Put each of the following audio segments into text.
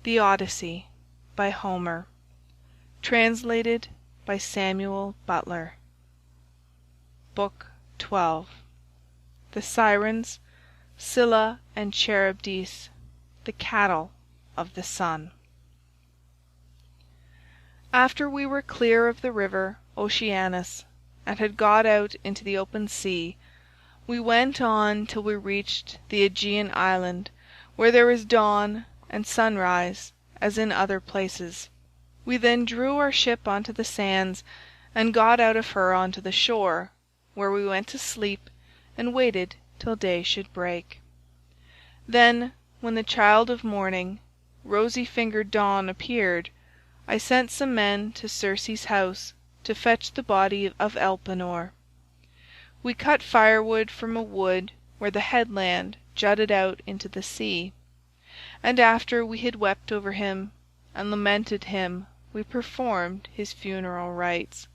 The Odyssey, by Homer. Translated by Samuel Butler. Book 12. The Sirens, Scylla and Charybdis, the cattle of the sun. After we were clear of the river Oceanus, and had got out into the open sea, we went on till we reached the Aegean island, where there is dawn and sunrise as in other places. We then drew our ship onto the sands, and got out of her onto the shore, where we went to sleep and waited till day should break. Then, when the child of morning, rosy-fingered dawn, appeared, I sent some men to Circe's house to fetch the body of Elpenor. We cut firewood from a wood where the headland jutted out into the sea, and after we had wept over him and lamented him, we performed his funeral rites.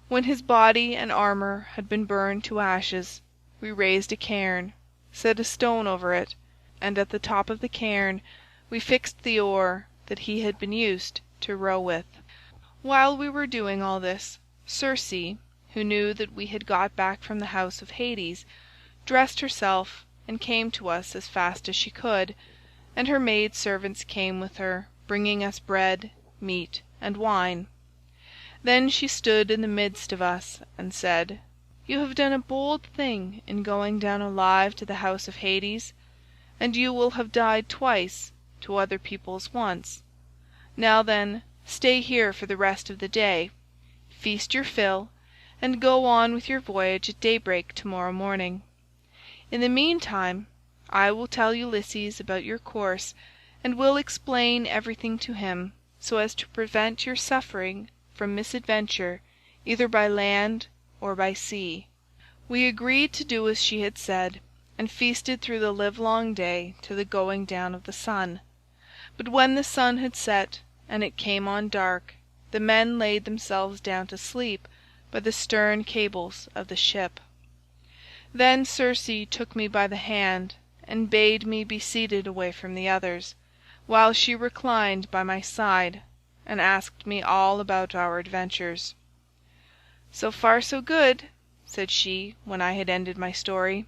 When his body and armour had been burned to ashes, we raised a cairn, set a stone over it, and at the top of the cairn we fixed the oar that he had been used to row with. While we were doing all this, Circe, who knew that we had got back from the house of Hades, dressed herself and came to us as fast as she could, and her maid servants came with her, bringing us bread, meat, and wine. Then she stood in the midst of us and said, "You have done a bold thing in going down alive to the house of Hades, and you will have died twice to other people's once. Now then, stay here for the rest of the day, feast your fill, and go on with your voyage at daybreak tomorrow morning. In the meantime I will tell Ulysses about your course, and will explain everything to him, so as to prevent your suffering from misadventure either by land or by sea." We agreed to do as she had said, and feasted through the livelong day to the going down of the sun. But when the sun had set and it came on dark, the men laid themselves down to sleep by the stern cables of the ship. Then Circe took me by the hand and bade me be seated away from the others, while she reclined by my side, and asked me all about our adventures. "So far so good," said she when I had ended my story.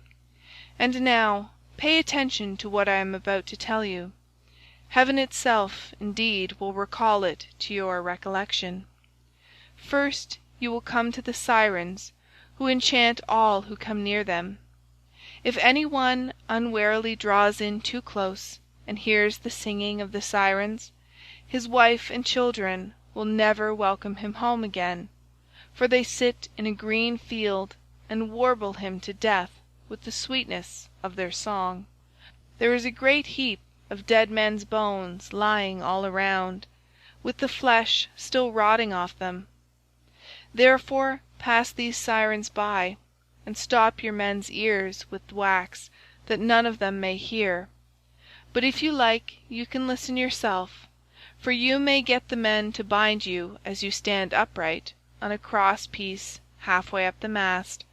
"And now pay attention to what I am about to tell you. Heaven itself, indeed, will recall it to your recollection. First you will come to the Sirens, who enchant all who come near them. If any one unwarily draws in too close and hears the singing of the Sirens, his wife and children will never welcome him home again, for they sit in a green field and warble him to death with the sweetness of their song. There is a great heap of dead men's bones lying all around, with the flesh still rotting off them. Therefore pass these Sirens by, and stop your men's ears with wax, that none of them may hear. But if you like you can listen yourself, for you may get the men to bind you as you stand upright on a cross piece half-way up the mast,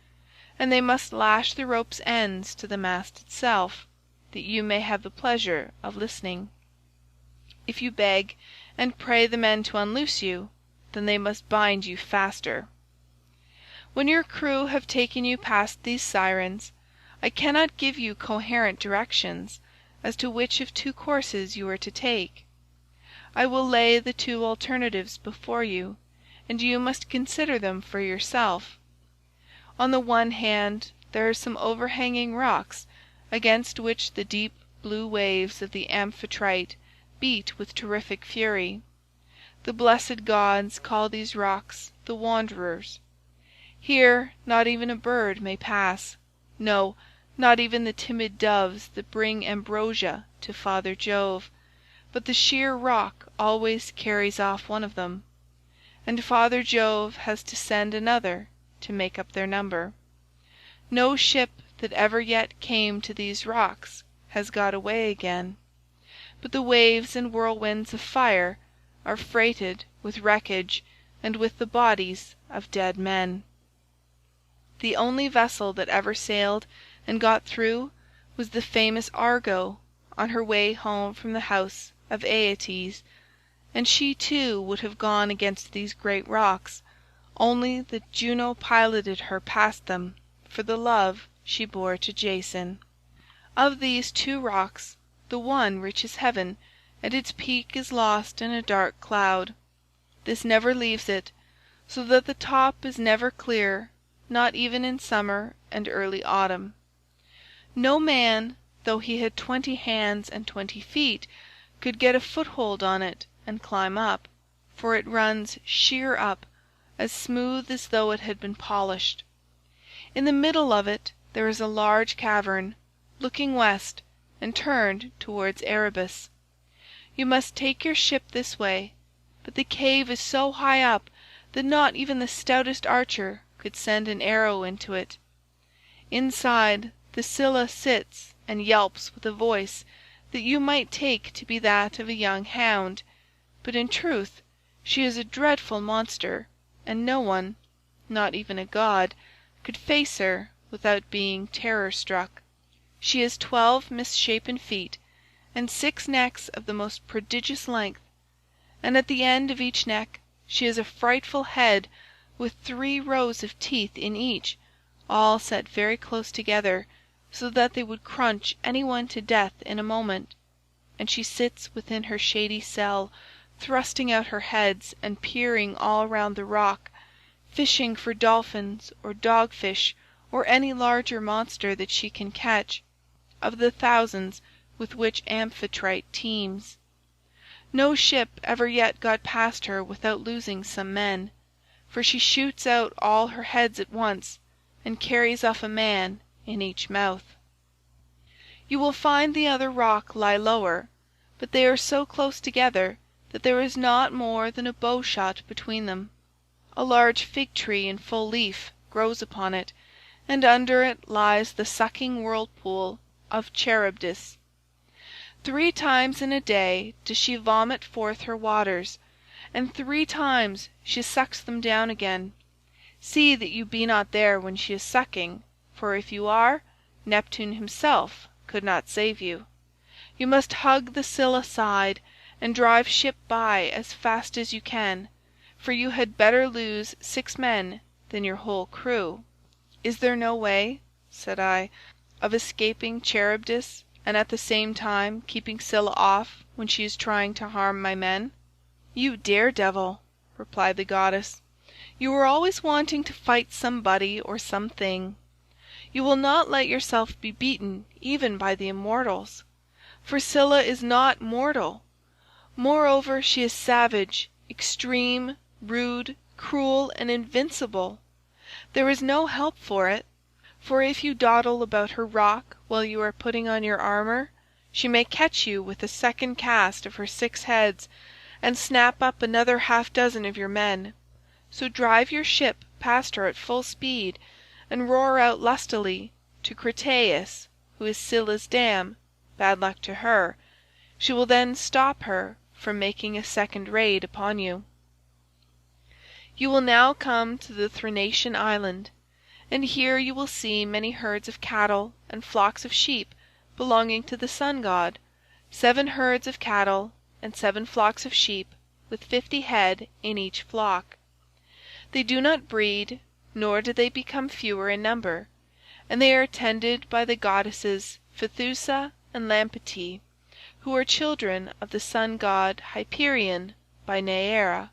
and they must lash the rope's ends to the mast itself, that you may have the pleasure of listening. If you beg and pray the men to unloose you, then they must bind you faster. When your crew have taken you past these Sirens, I cannot give you coherent directions as to which of two courses you are to take. I will lay the two alternatives before you, and you must consider them for yourself. On the one hand there are some overhanging rocks, against which the deep blue waves of the Amphitrite beat with terrific fury. The blessed gods call these rocks the Wanderers. Here not even a bird may pass, no, not even the timid doves that bring ambrosia to Father Jove, but the sheer rock always carries off one of them, and Father Jove has to send another to make up their number. No ship that ever yet came to these rocks has got away again, but the waves and whirlwinds of fire are freighted with wreckage and with the bodies of dead men. The only vessel that ever sailed and got through was the famous Argo on her way home from the house of Aeetes, and she too would have gone against these great rocks, only that Juno piloted her past them for the love she bore to Jason. Of these 2 rocks the one reaches heaven, and its peak is lost in a dark cloud. This never leaves it, so that the top is never clear, not even in summer and early autumn. No man, though he had 20 hands and 20 feet, could get a foothold on it and climb up, for it runs sheer up, as smooth as though it had been polished. In the middle of it there is a large cavern, looking west and turned towards Erebus. You must take your ship this way, but the cave is so high up that not even the stoutest archer could send an arrow into it. Inside, the Scylla sits and yelps with a voice that you might take to be that of a young hound, but in truth she is a dreadful monster, and no one, not even a god, could face her without being terror-struck. She has 12 misshapen feet, and 6 necks of the most prodigious length, and at the end of each neck she has a frightful head with 3 rows of teeth in each, all set very close together, so that they would crunch any one to death in a moment, and she sits within her shady cell, thrusting out her heads and peering all round the rock, fishing for dolphins or dogfish or any larger monster that she can catch, of the thousands with which Amphitrite teems. No ship ever yet got past her without losing some men, for she shoots out all her heads at once, and carries off a man in each mouth. You will find the other rock lie lower, but they are so close together that there is not more than a bow shot between them. A large fig tree in full leaf grows upon it, and under it lies the sucking whirlpool of Charybdis. 3 times in a day does she vomit forth her waters, and 3 times she sucks them down again. See that you be not there when she is sucking, for if you are, Neptune himself could not save you. You must hug the Scylla side and drive ship by as fast as you can, for you had better lose 6 men than your whole crew." "Is there no way," said I, "of escaping Charybdis and at the same time keeping Scylla off when she is trying to harm my men?" "You dare-devil," replied the goddess, "you are always wanting to fight somebody or something. You will not let yourself be beaten even by the immortals, for Scylla is not mortal. Moreover she is savage, extreme, rude, cruel, and invincible. There is no help for it, for if you dawdle about her rock while you are putting on your armour, she may catch you with a second cast of her 6 heads, and snap up another half-dozen of your men. So drive your ship past her at full speed, and roar out lustily to Crataeis, who is Scylla's dam, bad luck to her. She will then stop her from making a second raid upon you. You will now come to the Thrinacian island, and here you will see many herds of cattle and flocks of sheep belonging to the sun god, 7 herds of cattle and 7 flocks of sheep, with 50 head in each flock. They do not breed, nor do they become fewer in number, and they are tended by the goddesses Phaethusa and Lampetie, who are children of the sun god Hyperion by Neaera.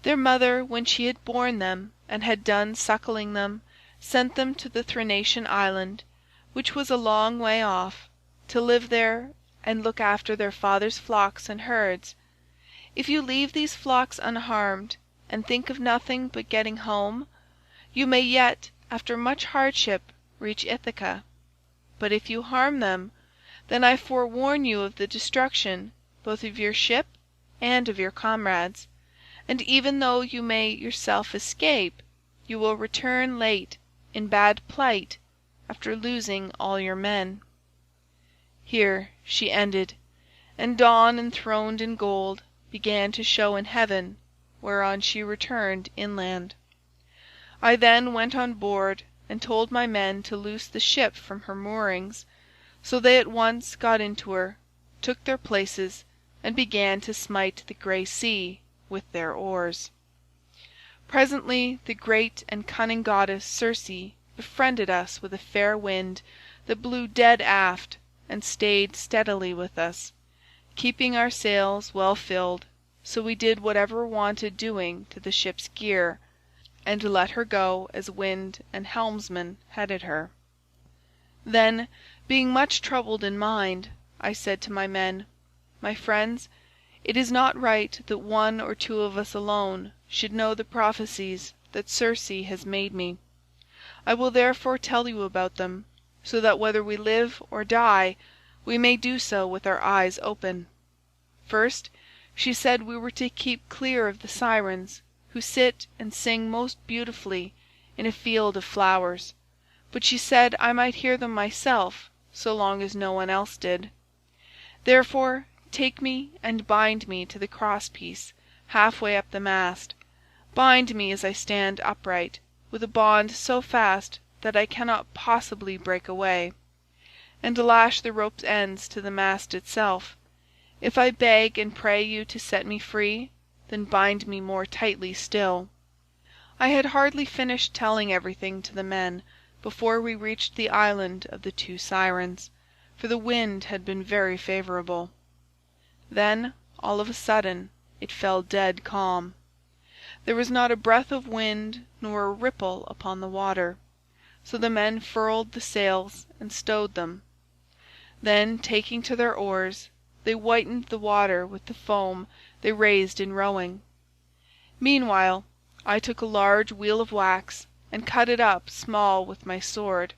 Their mother, when she had borne them and had done suckling them, sent them to the Thrinacian island, which was a long way off, to live there and look after their father's flocks and herds. If you leave these flocks unharmed, and think of nothing but getting home, you may yet after much hardship reach Ithaca. But if you harm them, then I forewarn you of the destruction both of your ship and of your comrades, and even though you may yourself escape, you will return late, in bad plight, after losing all your men." Here she ended, and dawn enthroned in gold began to show in heaven, whereon she returned inland. I then went on board and told my men to loose the ship from her moorings, so they at once got into her, took their places, and began to smite the grey sea with their oars. Presently the great and cunning goddess Circe befriended us with a fair wind that blew dead aft, and stayed steadily with us, keeping our sails well filled, so we did whatever wanted doing to the ship's gear, and let her go as wind and helmsman headed her. Then, being much troubled in mind, I said to my men, "My friends, it is not right that one or two of us alone should know the prophecies that Circe has made me. I will therefore tell you about them, so that whether we live or die, we may do so with our eyes open. First, she said we were to keep clear of the Sirens, who sit and sing most beautifully in a field of flowers, but she said I might hear them myself so long as no one else did. Therefore take me and bind me to the crosspiece half-way up the mast. Bind me as I stand upright, with a bond so fast that I cannot possibly break away, and lash the rope's ends to the mast itself. If I beg and pray you to set me free, then bind me more tightly still." I had hardly finished telling everything to the men before we reached the island of the two Sirens, for the wind had been very favourable. Then, all of a sudden, it fell dead calm. There was not a breath of wind nor a ripple upon the water, so the men furled the sails and stowed them. Then, taking to their oars, they whitened the water with the foam they raised in rowing. Meanwhile I took a large wheel of wax and cut it up small with my sword.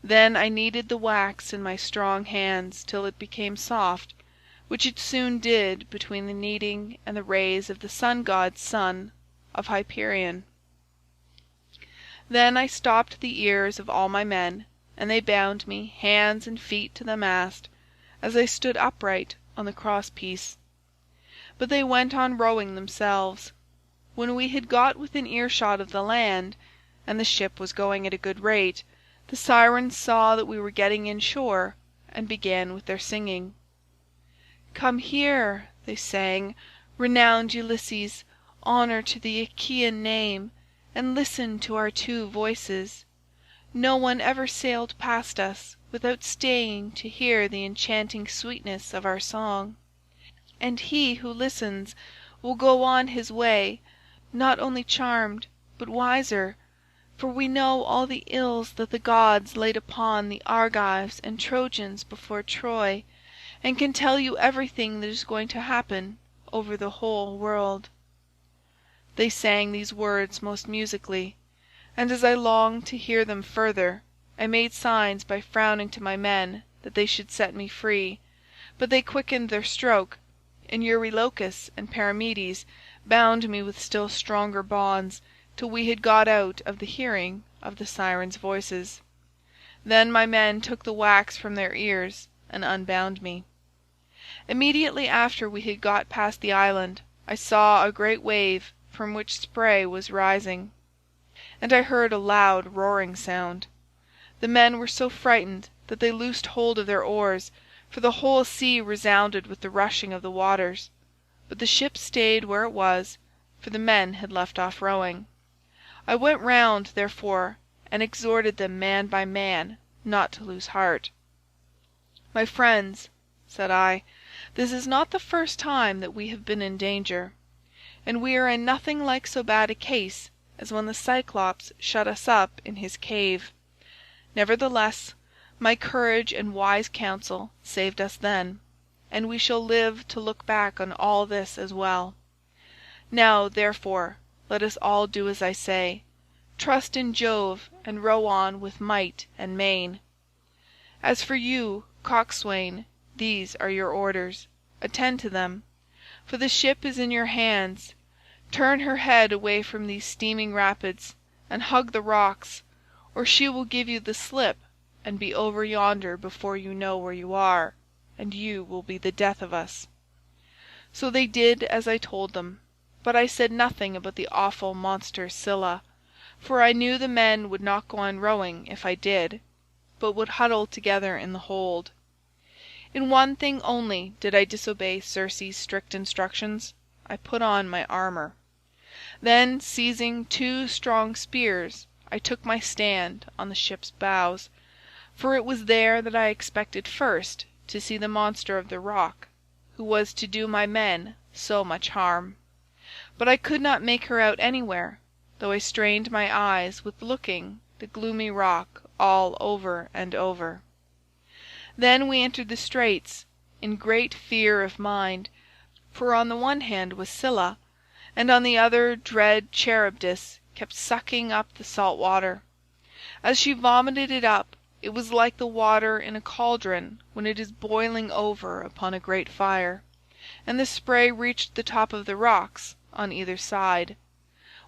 Then I kneaded the wax in my strong hands till it became soft, which it soon did between the kneading and the rays of the sun-god's son of Hyperion. Then I stopped the ears of all my men, and they bound me hands and feet to the mast, as I stood upright on the crosspiece. But they went on rowing themselves. When we had got within earshot of the land, and the ship was going at a good rate, the Sirens saw that we were getting in shore, and began with their singing. "Come here," they sang, "renowned Ulysses, honour to the Achaean name, and listen to our two voices. No one ever sailed past us without staying to hear the enchanting sweetness of our song, and he who listens will go on his way not only charmed but wiser, for we know all the ills that the gods laid upon the Argives and Trojans before Troy, and can tell you everything that is going to happen over the whole world." They sang these words most musically, and as I longed to hear them further, I made signs by frowning to my men that they should set me free, but they quickened their stroke, and Eurylochus and Perimedes bound me with still stronger bonds till we had got out of the hearing of the Sirens' voices. Then my men took the wax from their ears and unbound me. Immediately after we had got past the island, I saw a great wave from which spray was rising, and I heard a loud roaring sound. The men were so frightened that they loosed hold of their oars, for the whole sea resounded with the rushing of the waters. But the ship stayed where it was, for the men had left off rowing. I went round, therefore, and exhorted them man by man not to lose heart. "My friends," said I, "this is not the first time that we have been in danger, and we are in nothing like so bad a case as when the Cyclops shut us up in his cave. Nevertheless, my courage and wise counsel saved us then, and we shall live to look back on all this as well. Now, therefore, let us all do as I say, trust in Jove and row on with might and main. As for you, coxswain, these are your orders. Attend to them, for the ship is in your hands. Turn her head away from these steaming rapids, and hug the rocks, or she will give you the slip and be over yonder before you know where you are, and you will be the death of us." So they did as I told them, but I said nothing about the awful monster Scylla, for I knew the men would not go on rowing if I did, but would huddle together in the hold. In one thing only did I disobey Circe's strict instructions. I put on my armour. Then, seizing 2 strong spears, I took my stand on the ship's bows, for it was there that I expected first to see the monster of the rock, who was to do my men so much harm. But I could not make her out anywhere, though I strained my eyes with looking the gloomy rock all over and over. Then we entered the straits, in great fear of mind, for on the one hand was Scylla, and on the other dread Charybdis kept sucking up the salt water. As she vomited it up, it was like the water in a cauldron when it is boiling over upon a great fire, and the spray reached the top of the rocks on either side.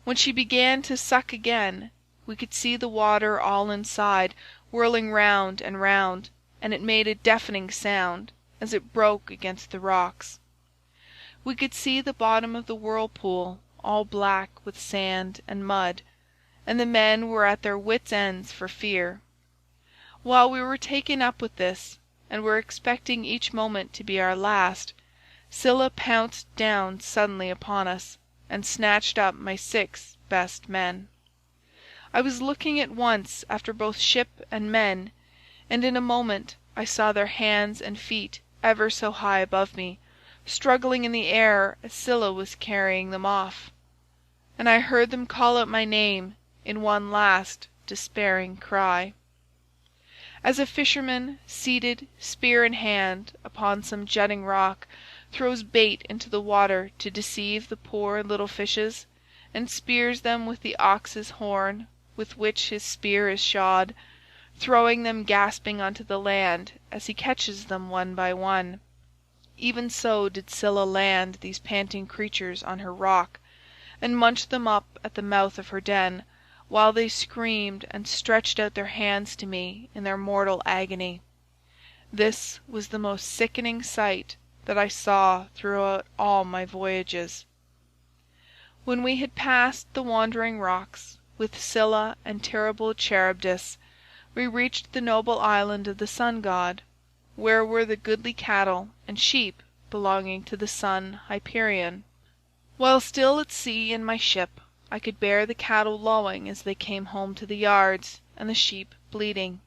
When she began to suck again, we could see the water all inside whirling round and round, and it made a deafening sound as it broke against the rocks. We could see the bottom of the whirlpool all black with sand and mud, and the men were at their wits' ends for fear. While we were taken up with this, and were expecting each moment to be our last, Scylla pounced down suddenly upon us, and snatched up my 6 best men. I was looking at once after both ship and men, and in a moment I saw their hands and feet ever so high above me, struggling in the air as Scylla was carrying them off, and I heard them call out my name in one last despairing cry. As a fisherman, seated, spear in hand, upon some jutting rock, throws bait into the water to deceive the poor little fishes, and spears them with the ox's horn with which his spear is shod, throwing them gasping onto the land as he catches them one by one, even so did Scylla land these panting creatures on her rock, and munch them up at the mouth of her den, while they screamed and stretched out their hands to me in their mortal agony. This was the most sickening sight that I saw throughout all my voyages. When we had passed the wandering rocks, with Scylla and terrible Charybdis, we reached the noble island of the sun god, where were the goodly cattle and sheep belonging to the sun Hyperion. While still at sea in my ship, I could bear the cattle lowing as they came home to the yards, and the sheep bleating.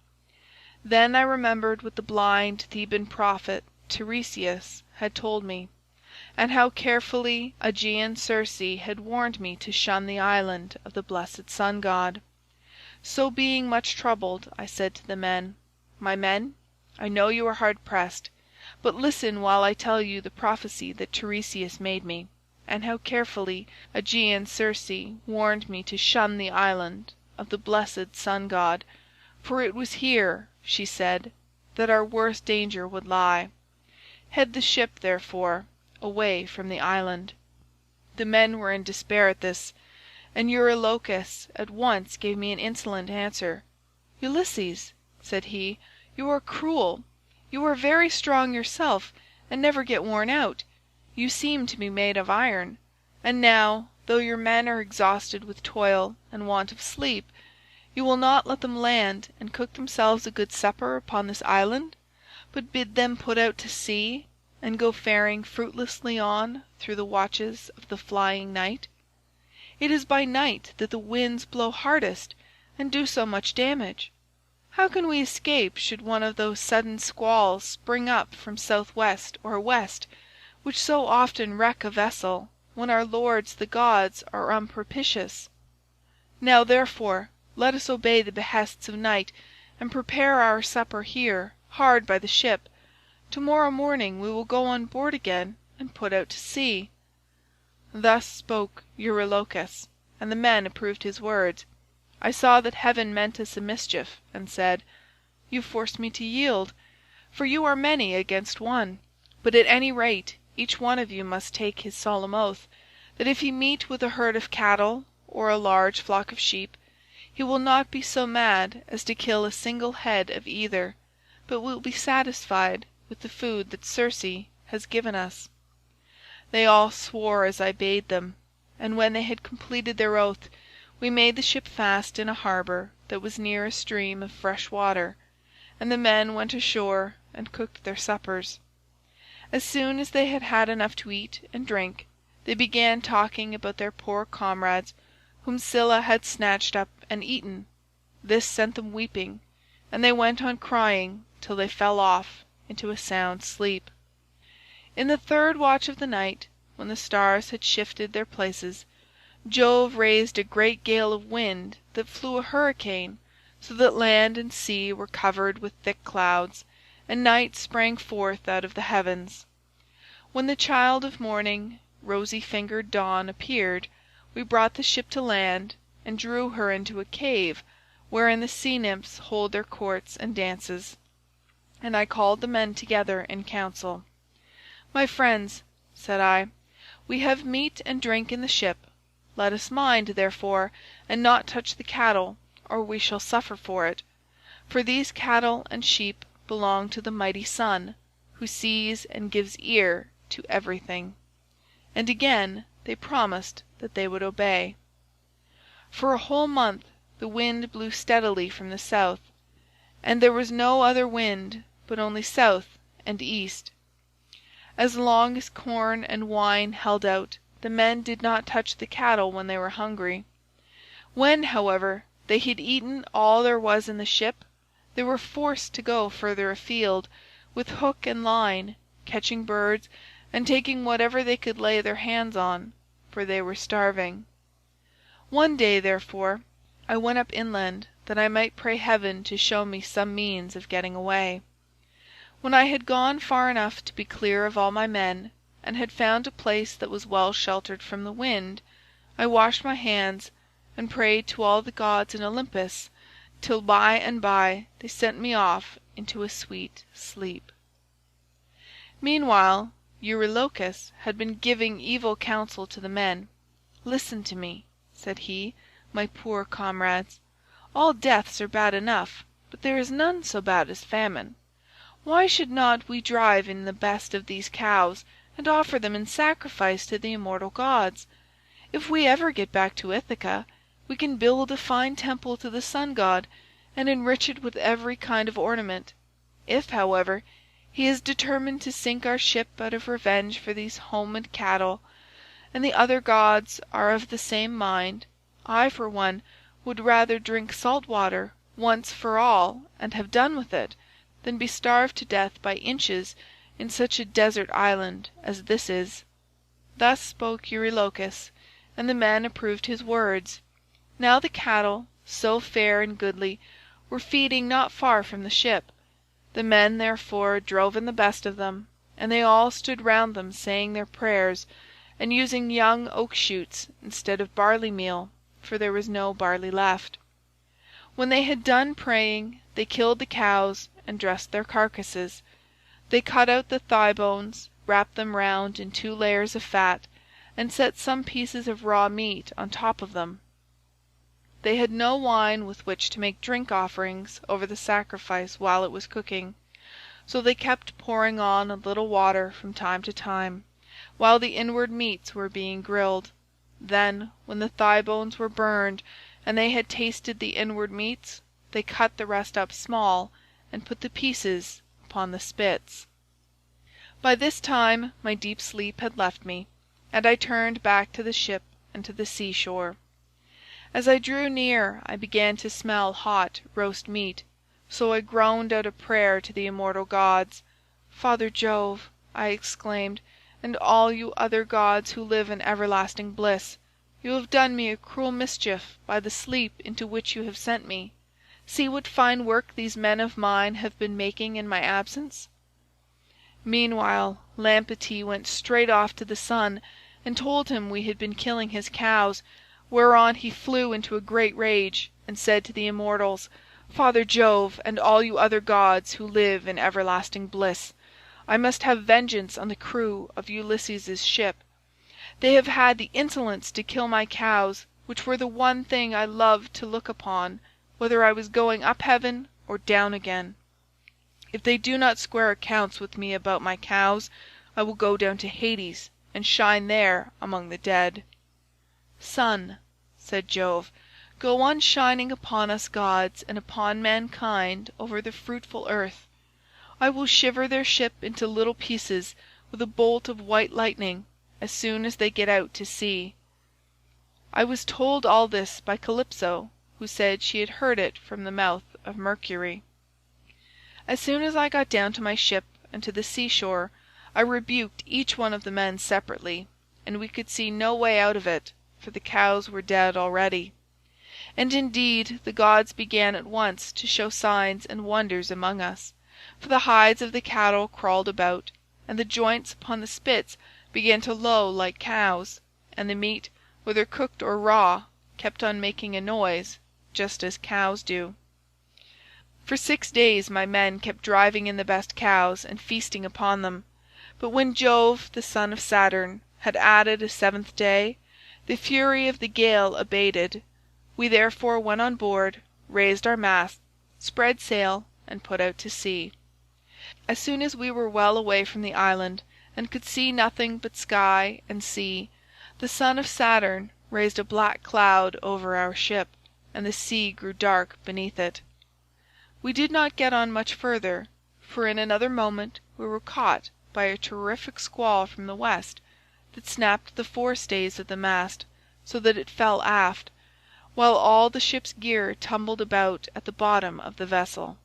Then I remembered what the blind Theban prophet Tiresias had told me, and how carefully Aegean Circe had warned me to shun the island of the blessed sun god. So being much troubled, I said to the men, "My men, I know you are hard pressed, but listen while I tell you the prophecy that Tiresias made me, and how carefully Aegean Circe warned me to shun the island of the blessed sun god, for it was here, she said, that our worst danger would lie. Head the ship, therefore, away from the island." The men were in despair at this, and Eurylochus at once gave me an insolent answer. "Ulysses," said he, "you are cruel. You are very strong yourself, and never get worn out. You seem to be made of iron. And now, though your men are exhausted with toil and want of sleep, you will not let them land and cook themselves a good supper upon this island, but bid them put out to sea, and go faring fruitlessly on through the watches of the flying night. It is by night that the winds blow hardest and do so much damage. How can we escape should one of those sudden squalls spring up from southwest or west, which so often wreck a vessel when our lords the gods are unpropitious? Now therefore let us obey the behests of night, and prepare our supper here hard by the ship. To-morrow morning we will go on board again and put out to sea." Thus spoke Eurylochus, and the men approved his words. I saw that heaven meant us a mischief, and said, "You force me to yield, for you are many against one. But at any rate each one of you must take his solemn oath, that if he meet with a herd of cattle or a large flock of sheep, he will not be so mad as to kill a single head of either, but will be satisfied with the food that Circe has given us." They all swore as I bade them, and when they had completed their oath, we made the ship fast in a harbour that was near a stream of fresh water, and the men went ashore and cooked their suppers. As soon as they had had enough to eat and drink, they began talking about their poor comrades, whom Scylla had snatched up and eaten. This sent them weeping, and they went on crying till they fell off into a sound sleep. In the third watch of the night, when the stars had shifted their places, Jove raised a great gale of wind that flew a hurricane, so that land and sea were covered with thick clouds, and night sprang forth out of the heavens. When the child of morning, rosy-fingered Dawn, appeared, we brought the ship to land and drew her into a cave wherein the sea-nymphs hold their courts and dances, and I called the men together in council. "My friends," said I, "we have meat and drink in the ship. Let us mind, therefore, and not touch the cattle, or we shall suffer for it. For these cattle and sheep belong to the mighty Sun, who sees and gives ear to everything." And again they promised that they would obey. For a whole month the wind blew steadily from the south, and there was no other wind but only south and east. As long as corn and wine held out, the men did not touch the cattle when they were hungry. When, however, they had eaten all there was in the ship, they were forced to go further afield, with hook and line, catching birds and taking whatever they could lay their hands on, for they were starving. One day, therefore, I went up inland that I might pray heaven to show me some means of getting away. When I had gone far enough to be clear of all my men, and had found a place that was well sheltered from the wind, I washed my hands and prayed to all the gods in Olympus, till by and by they sent me off into a sweet sleep. Meanwhile Eurylochus had been giving evil counsel to the men. "Listen to me," said he, "my poor comrades. All deaths are bad enough, but there is none so bad as famine. Why should not we drive in the best of these cows and offer them in sacrifice to the immortal gods? If we ever get back to Ithaca, we can build a fine temple to the sun god and enrich it with every kind of ornament. If, however, he is determined to sink our ship out of revenge for these homed cattle, and the other gods are of the same mind, I for one would rather drink salt water once for all and have done with it, than be starved to death by inches in such a desert island as this is." Thus spoke Eurylochus, and the men approved his words. Now the cattle, so fair and goodly, were feeding not far from the ship. The men therefore drove in the best of them, and they all stood round them saying their prayers, and using young oak shoots instead of barley meal, for there was no barley left. When they had done praying, they killed the cows and dressed their carcasses. They cut out the thigh bones, wrapped them round in 2 layers of fat, and set some pieces of raw meat on top of them. They had no wine with which to make drink offerings over the sacrifice while it was cooking, so they kept pouring on a little water from time to time, while the inward meats were being grilled. Then, when the thigh bones were burned and they had tasted the inward meats, they cut the rest up small and put the pieces upon the spits. By this time my deep sleep had left me, and I turned back to the ship and to the seashore. As I drew near I began to smell hot roast meat, so I groaned out a prayer to the immortal gods. "Father Jove," I exclaimed, "and all you other gods who live in everlasting bliss, you have done me a cruel mischief by the sleep into which you have sent me. See what fine work these men of mine have been making in my absence." Meanwhile Lampetie went straight off to the Sun and told him we had been killing his cows, whereon he flew into a great rage, and said to the immortals, "Father Jove, and all you other gods who live in everlasting bliss, I must have vengeance on the crew of Ulysses's ship. They have had the insolence to kill my cows, which were the one thing I loved to look upon, whether I was going up heaven or down again. If they do not square accounts with me about my cows, I will go down to Hades and shine there among the dead." "Sun," said Jove, "go on shining upon us gods and upon mankind over the fruitful earth. I will shiver their ship into little pieces with a bolt of white lightning as soon as they get out to sea." I was told all this by Calypso, who said she had heard it from the mouth of Mercury. As soon as I got down to my ship and to the seashore, I rebuked each one of the men separately, and we could see no way out of it, for the cows were dead already. And indeed the gods began at once to show signs and wonders among us, for the hides of the cattle crawled about, and the joints upon the spits began to low like cows, and the meat, whether cooked or raw, kept on making a noise, just as cows do. For 6 days my men kept driving in the best cows and feasting upon them, but when Jove, the son of Saturn, had added a 7th day, the fury of the gale abated. We therefore went on board, raised our masts, spread sail, and put out to sea. As soon as we were well away from the island, and could see nothing but sky and sea, the son of Saturn raised a black cloud over our ship, and the sea grew dark beneath it. We did not get on much further, for in another moment we were caught by a terrific squall from the west, that snapped the forestays of the mast, so that it fell aft, while all the ship's gear tumbled about at the bottom of the vessel.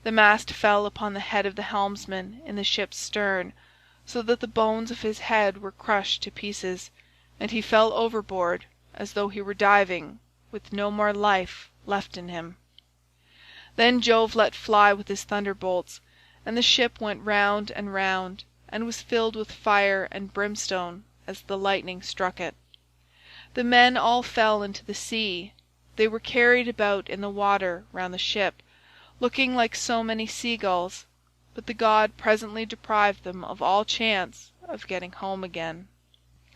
The mast fell upon the head of the helmsman in the ship's stern, so that the bones of his head were crushed to pieces, and he fell overboard as though he were diving, with no more life left in him. Then Jove let fly with his thunderbolts, and the ship went round and round, and was filled with fire and brimstone as the lightning struck it. The men all fell into the sea. They were carried about in the water round the ship, looking like so many seagulls, but the god presently deprived them of all chance of getting home again.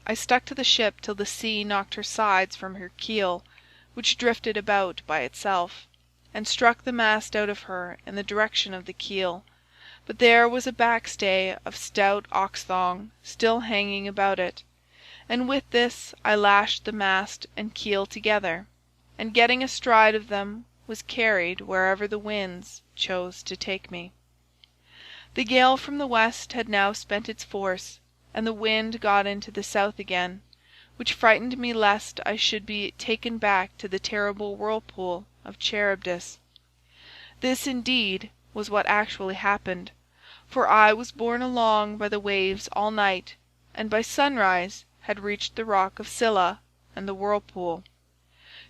I stuck to the ship till the sea knocked her sides from her keel, which drifted about by itself, and struck the mast out of her in the direction of the keel, but there was a backstay of stout ox thong still hanging about it, and with this I lashed the mast and keel together, and getting astride of them was carried wherever the winds chose to take me. The gale from the west had now spent its force, and the wind got into the south again, which frightened me lest I should be taken back to the terrible whirlpool of Charybdis. This indeed was what actually happened, for I was borne along by the waves all night, and by sunrise had reached the rock of Scylla and the whirlpool.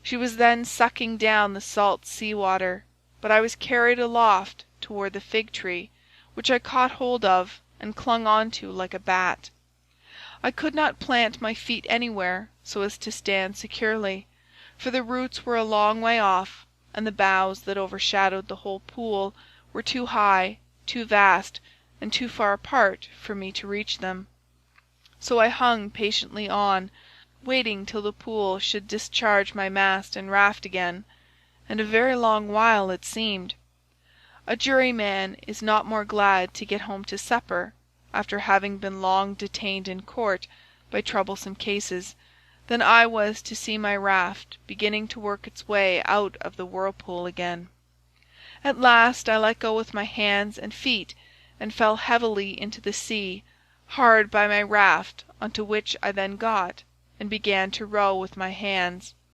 She was then sucking down the salt sea water, but I was carried aloft toward the fig tree, which I caught hold of and clung on to like a bat. I could not plant my feet anywhere so as to stand securely, for the roots were a long way off, and the boughs that overshadowed the whole pool were too high, too vast, and too far apart for me to reach them. So I hung patiently on, waiting till the pool should discharge my mast and raft again, and a very long while it seemed. A juryman is not more glad to get home to supper, after having been long detained in court by troublesome cases, than I was to see my raft beginning to work its way out of the whirlpool again. At last I let go with my hands and feet, and fell heavily into the sea, hard by my raft, onto which I then got, and began to row with my hands.